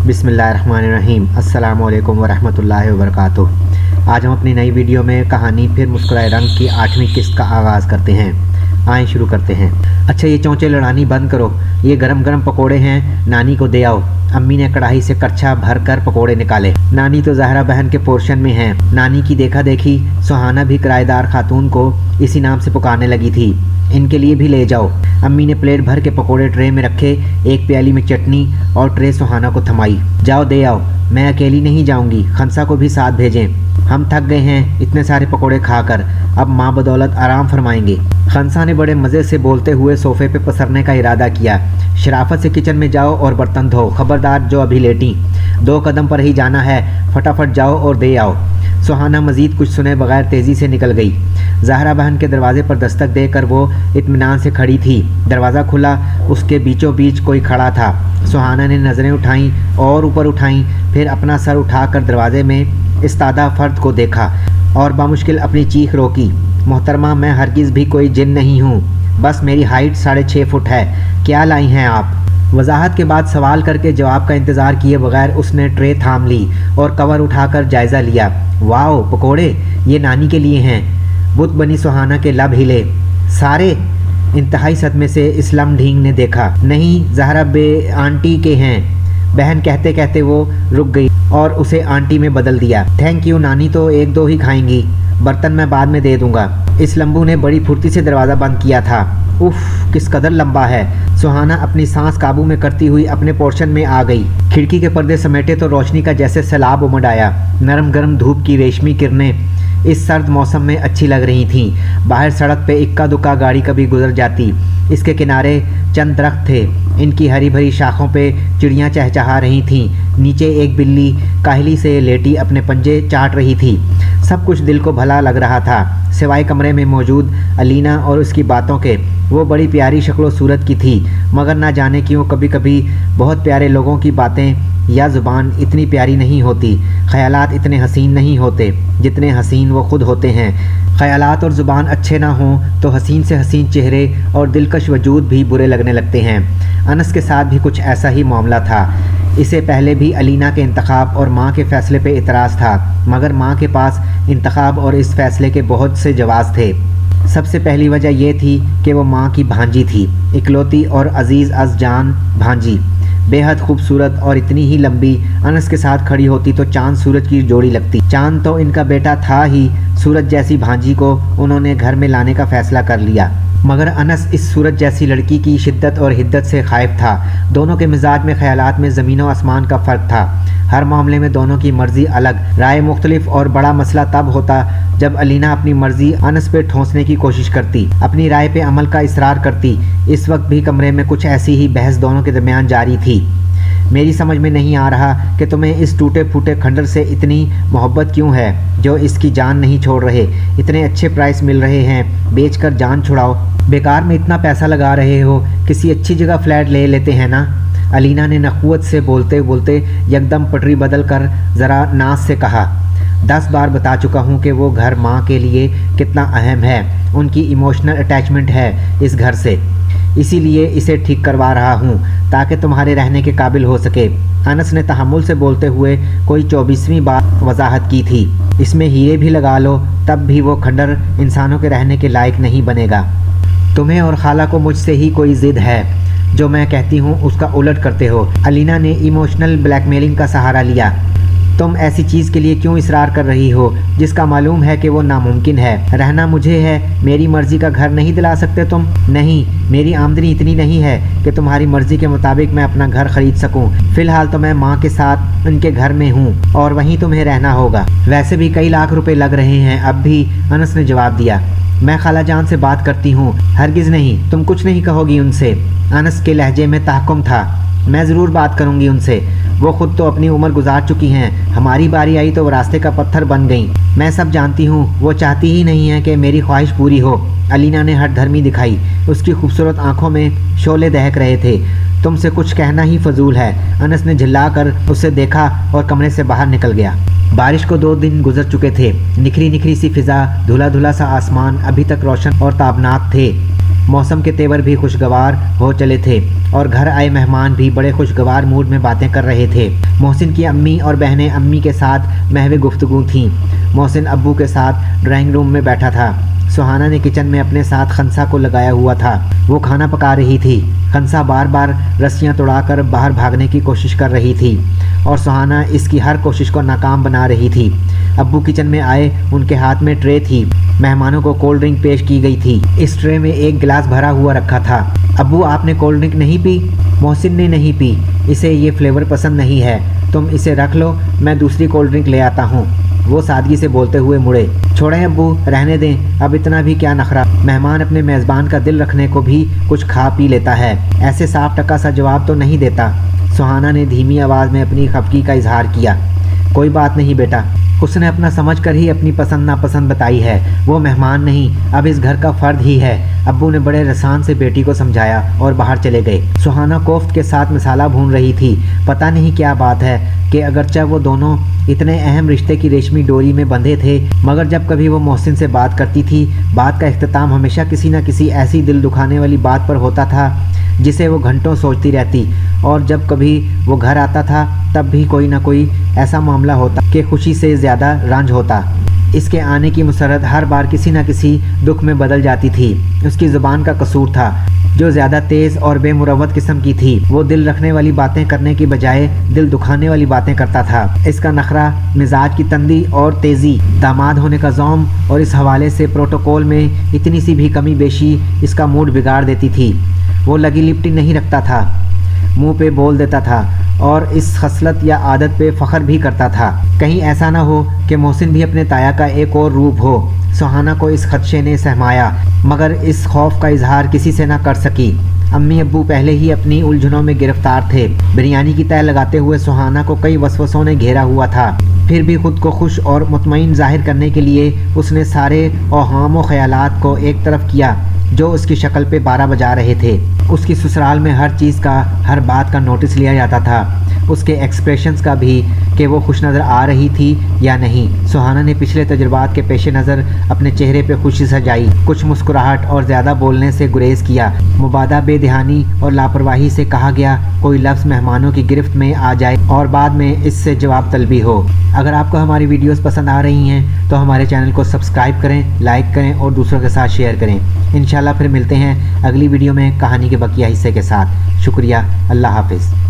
बिस्मिल्लाहिर्रहमानिर्रहीम। अस्सलामु अलैकुम वरहमतुल्लाहि वबरकातुह। आज हम अपनी नई वीडियो में कहानी फिर मुस्कुराए रंग की 8वीं किस्त का आगाज़ करते हैं। आएँ शुरू करते हैं। अच्छा ये चौंचे लड़ानी बंद करो, ये गरम गरम पकोड़े हैं, नानी को दे आओ। अम्मी ने कढ़ाई से कच्छा भर कर पकोड़े निकाले। नानी तो ज़हरा बहन के पोर्शन में हैं। नानी की देखा देखी सुहाना भी किराएदार खातून को इसी नाम से पुकारने लगी थी। इनके लिए भी ले जाओ। अम्मी ने प्लेट भर के पकोड़े ट्रे में रखे, एक प्याली में चटनी और ट्रे सुहाना को थमाई। जाओ दे आओ, मैं अकेली नहीं जाऊंगी, खंसा को भी साथ भेजें। हम थक गए हैं इतने सारे पकोड़े खाकर, अब माँ बदौलत आराम फरमाएंगे। खंसा ने बड़े मज़े से बोलते हुए सोफ़े पे पसरने का इरादा किया। शराफत से किचन में जाओ और बर्तन धो, खबरदार जो अभी लेटी, 2 कदम पर ही जाना है, फटाफट जाओ और दे आओ। सुहाना मज़ीद कुछ सुने बगैर तेज़ी से निकल गई। ज़हरा बहन के दरवाजे पर दस्तक देकर वो इत्मीनान से खड़ी थी। दरवाज़ा खुला, उसके बीचों बीच कोई खड़ा था। सुहाना ने नज़रें उठाईं और ऊपर उठाईं, फिर अपना सर उठाकर दरवाजे में इस्तादा फ़र्द को देखा और बामुश्किल अपनी चीख रोकी। मोहतरमा, मैं हरगिज़ भी कोई जिन नहीं हूँ, बस मेरी हाइट 6.5 फुट है। क्या लाई हैं आप? वजाहत के बाद सवाल करके जवाब का इंतज़ार किए बगैर उसने ट्रे थाम ली और कवर उठाकर जायज़ा लिया। वाओ पकोड़े, ये नानी के लिए हैं। बुत बनी सुहाना के लब हिले। सारे? इंतहाई सदमे से इस्लाम ढींग ने देखा। नहीं, ज़हरा बे आंटी के हैं। बहन कहते कहते वो रुक गई और उसे आंटी में बदल दिया। थैंक यू, नानी तो 1-2 ही खाएंगी, बर्तन मैं बाद में दे दूंगा। इस लंबू ने बड़ी फुर्ती से दरवाज़ा बंद किया था। उफ, किस कदर लंबा है। सुहाना अपनी सांस काबू में करती हुई अपने पोर्शन में आ गई। खिड़की के पर्दे समेटे तो रोशनी का जैसे सैलाब उमड़ आया। नरम गरम धूप की रेशमी किरणें इस सर्द मौसम में अच्छी लग रही थीं। बाहर सड़क पे इक्का दुक्का गाड़ी कभी गुजर जाती। इसके किनारे चंद दरख्त थे, इनकी हरी भरी शाखों पे चिड़ियाँ चहचहा रही थीं। नीचे एक बिल्ली काहली से लेटी अपने पंजे चाट रही थी। सब कुछ दिल को भला लग रहा था, सिवाय कमरे में मौजूद अलीना और उसकी बातों के। वो बड़ी प्यारी शक्ल सूरत की थी, मगर ना जाने क्यों कभी कभी बहुत प्यारे लोगों की बातें या ज़ुबान इतनी प्यारी नहीं होती, ख़यालात इतने हसीन नहीं होते जितने हसीन वो ख़ुद होते हैं। ख़यालात और ज़ुबान अच्छे ना हों तो हसीन से हसीन चेहरे और दिलकश वजूद भी बुरे लगने लगते हैं। अनस के साथ भी कुछ ऐसा ही मामला था। इसे पहले भी अलीना के इंतखाब और माँ के फ़ैसले पे इतराज़ था, मगर माँ के पास इंतखाब और इस फ़ैसले के बहुत से जवाज़ थे। सबसे पहली वजह यह थी कि वो माँ की भांजी थी, इकलौती और अजीज़ अज़ जान भांजी, बेहद खूबसूरत और इतनी ही लंबी। अनस के साथ खड़ी होती तो चांद सूरज की जोड़ी लगती। चांद तो इनका बेटा था ही, सूरज जैसी भांजी को उन्होंने घर में लाने का फ़ैसला कर लिया। मगर अनस इस सूरज जैसी लड़की की शिद्दत और हिद्दत से खाइफ था। दोनों के मिजाज में, ख्यालात में ज़मीन व आसमान का फ़र्क था। हर मामले में दोनों की मर्ज़ी अलग, राय मुख्तलिफ, और बड़ा मसला तब होता जब अलीना अपनी मर्ज़ी अनस पे ठोंसने की कोशिश करती, अपनी राय पे अमल का इसरार करती। इस वक्त भी कमरे में कुछ ऐसी ही बहस दोनों के दरमियान जारी थी। मेरी समझ में नहीं आ रहा कि तुम्हें इस टूटे फूटे खंडर से इतनी मोहब्बत क्यों है, जो इसकी जान नहीं छोड़ रहे। इतने अच्छे प्राइस मिल रहे हैं, बेचकर जान छुड़ाओ। बेकार में इतना पैसा लगा रहे हो, किसी अच्छी जगह फ्लैट ले लेते हैं ना। अलीना ने नखुवत से बोलते बोलते यकदम पटरी बदल कर ज़रा नाज से कहा। 10 बार बता चुका हूँ कि वो घर माँ के लिए कितना अहम है। उनकी इमोशनल अटैचमेंट है इस घर से, इसीलिए इसे ठीक करवा रहा हूँ ताकि तुम्हारे रहने के काबिल हो सके। अनस ने तहम्मुल से बोलते हुए कोई 24वीं बार वजाहत की थी। इसमें हीरे भी लगा लो तब भी वो खंडर इंसानों के रहने के लायक नहीं बनेगा। तुम्हें और खाला को मुझसे ही कोई ज़िद है, जो मैं कहती हूँ उसका उलट करते हो। अलीना ने इमोशनल ब्लैकमेलिंग का सहारा लिया। तुम ऐसी चीज़ के लिए क्यों इसरार कर रही हो जिसका मालूम है कि वो नामुमकिन है। रहना मुझे है, मेरी मर्ज़ी का घर नहीं दिला सकते तुम? नहीं, मेरी आमदनी इतनी नहीं है कि तुम्हारी मर्ज़ी के मुताबिक मैं अपना घर ख़रीद सकूं। फ़िलहाल तो मैं माँ के साथ उनके घर में हूँ और वहीं तुम्हें रहना होगा। वैसे भी कई लाख रुपए लग रहे हैं अब भी, अनस ने जवाब दिया। मैं खाला जान से बात करती हूँ। हरगिज़ नहीं, तुम कुछ नहीं कहोगी उनसे। अनस के लहजे में तहकुम था। मैं ज़रूर बात करूँगी उनसे, वो ख़ुद तो अपनी उम्र गुजार चुकी हैं। हमारी बारी आई तो वो रास्ते का पत्थर बन गईं। मैं सब जानती हूँ, वो चाहती ही नहीं है कि मेरी ख्वाहिश पूरी हो। अलीना ने हठ धर्मी दिखाई। उसकी खूबसूरत आंखों में शोले दहक रहे थे। तुमसे कुछ कहना ही फजूल है। अनस ने झिल्ला कर उसे देखा और कमरे से बाहर निकल गया। बारिश को 2 दिन गुजर चुके थे। निखरी निखरी सी फिजा, धुला धुला सा आसमान अभी तक रोशन और ताबनाक थे। मौसम के तेवर भी खुशगवार हो चले थे और घर आए मेहमान भी बड़े खुशगवार मूड में बातें कर रहे थे। मोहसिन की अम्मी और बहनें अम्मी के साथ महवे गुफ्तगू थीं। मोहसिन अब्बू के साथ ड्राइंग रूम में बैठा था। सुहाना ने किचन में अपने साथ खंसा को लगाया हुआ था। वो खाना पका रही थी। खंसा बार बार रस्सियाँ तोड़ाकर बाहर भागने की कोशिश कर रही थी और सुहाना इसकी हर कोशिश को नाकाम बना रही थी। अब्बू किचन में आए, उनके हाथ में ट्रे थी। मेहमानों को कोल्ड ड्रिंक पेश की गई थी। इस ट्रे में एक गिलास भरा हुआ रखा था। अब्बू, आपने कोल्ड ड्रिंक नहीं पी? मोहसिन ने नहीं पी, इसे ये फ्लेवर पसंद नहीं है। तुम इसे रख लो, मैं दूसरी कोल्ड ड्रिंक ले आता हूँ। वो सादगी से बोलते हुए मुड़े। छोड़ें अब्बू, रहने दें, अब इतना भी क्या नखरा। मेहमान अपने मेज़बान का दिल रखने को भी कुछ खा पी लेता है, ऐसे साफ टका सा जवाब तो नहीं देता। सुहाना ने धीमी आवाज़ में अपनी खफगी का इजहार किया। कोई बात नहीं बेटा, उसने अपना समझ कर ही अपनी पसंद नापसंद बताई है। वो मेहमान नहीं, अब इस घर का फ़र्द ही है। अब्बू ने बड़े रसान से बेटी को समझाया और बाहर चले गए। सुहाना कोफ्त के साथ मसाला भून रही थी। पता नहीं क्या बात है कि अगरचे वो दोनों इतने अहम रिश्ते की रेशमी डोरी में बंधे थे, मगर जब कभी वो मोहसिन से बात करती थी, बात का इख्तिताम हमेशा किसी न किसी ऐसी दिल दुखाने वाली बात पर होता था जिसे वो घंटों सोचती रहती। और जब कभी वो घर आता था तब भी कोई ना कोई ऐसा मामला होता कि खुशी से ज़्यादा रंज होता। इसके आने की मुसरत हर बार किसी न किसी दुख में बदल जाती थी। उसकी ज़ुबान का कसूर था जो ज़्यादा तेज़ और बेमुरवत किस्म की थी। वो दिल रखने वाली बातें करने की बजाय दिल दुखाने वाली बातें करता था। इसका नखरा, मिजाज की तंदी और तेज़ी, दामाद होने का ज़ौम और इस हवाले से प्रोटोकॉल में इतनी सी भी कमी बेशी इसका मूड बिगाड़ देती थी। वो लगी लिपटी नहीं रखता था, मुंह पे बोल देता था और इस खसलत या आदत पे फ़ख्र भी करता था। कहीं ऐसा ना हो कि मोहसिन भी अपने ताया का एक और रूप हो। सुहाना को इस खदशे ने सहमाया, मगर इस खौफ का इजहार किसी से ना कर सकी। अम्मी अब्बू पहले ही अपनी उलझनों में गिरफ्तार थे। बिरयानी की तय लगाते हुए सुहाना को कई वसवसों ने घेरा हुआ था। फिर भी खुद को खुश और मुतमईन जाहिर करने के लिए उसने सारे औहाम व ख्यालात को एक तरफ किया जो उसकी शक्ल पे 12 बजा रहे थे। उसकी ससुराल में हर चीज़ का, हर बात का नोटिस लिया जाता था, उसके एक्सप्रेशंस का भी कि वो खुश नज़र आ रही थी या नहीं। सुहाना ने पिछले तजुर्बात के पेश नज़र अपने चेहरे पे खुशी सजाई, कुछ मुस्कुराहट और ज़्यादा बोलने से गुरेज किया। मुबादा बेध्यानी और लापरवाही से कहा गया कोई लफ्ज़ मेहमानों की गिरफ्त में आ जाए और बाद में इससे जवाब तलबी हो। अगर आपको हमारी वीडियोस पसंद आ रही हैं तो हमारे चैनल को सब्सक्राइब करें, लाइक करें और दूसरों के साथ शेयर करें। इंशाल्लाह फिर मिलते हैं अगली वीडियो में कहानी के बकिया हिस्से के साथ। शुक्रिया, अल्लाह हाफिज़।